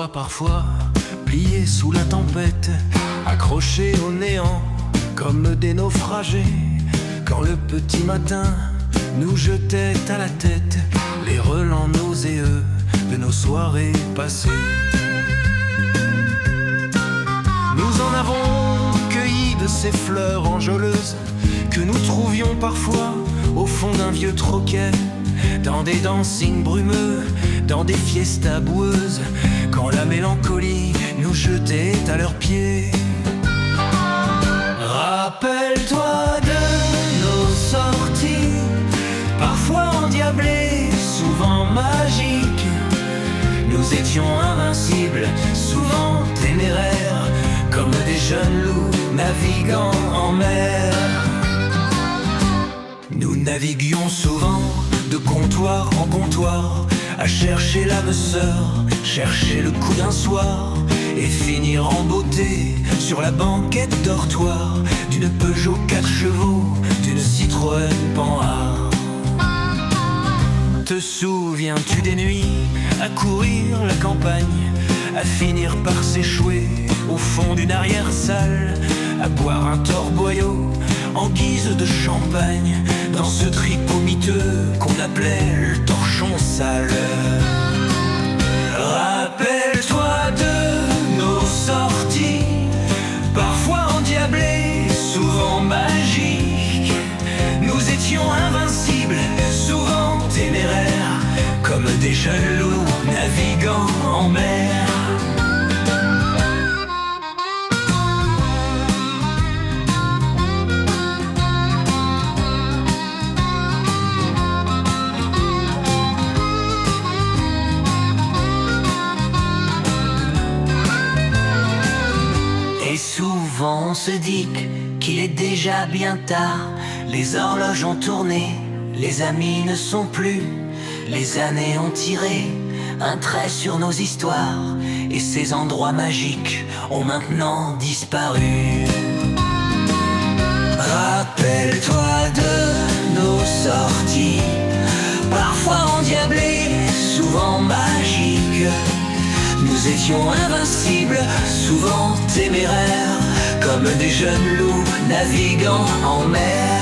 voit parfois pliés sous la tempête, accrochés au néant comme des naufragés. Quand le petit matin nous jetait à la tête les relents nauséeux de nos soirées passées. Nous en avons cueilli de ces fleurs enjôleuses que nous trouvions parfois au fond d'un vieux troquet, dans des dancings brumeux, dans des fiestas boueuses, quand la mélancolie nous jetait à leurs pieds. Rappelle-toi de nos sorties, parfois endiablées, souvent magiques. Nous étions invincibles, souvent téméraires, comme des jeunes loups naviguant en mer. Nous naviguions souvent de comptoir en comptoir, à chercher l'âme sœur, chercher le coup d'un soir, et finir en beauté sur la banquette dortoir d'une Peugeot 4 chevaux, d'une Citroën Panhard. Te souviens-tu des nuits à courir la campagne, à finir par s'échouer au fond d'une arrière-salle, à boire un torboyau en guise de champagne dans ce tricot miteux qu'on appelait le torchon sale. Rappelle-toi de nos sorties, parfois endiablées, souvent magiques. Nous étions invincibles, souvent téméraires, comme des jeunes loups naviguant en mer. Et souvent on se dit qu'il est déjà bien tard, les horloges ont tourné, les amis ne sont plus, les années ont tiré un trait sur nos histoires, et ces endroits magiques ont maintenant disparu. Rappelle-toi de nos sorties, parfois endiablées, souvent magiques. Nous étions invincibles, souvent téméraires, comme des jeunes loups naviguant en mer.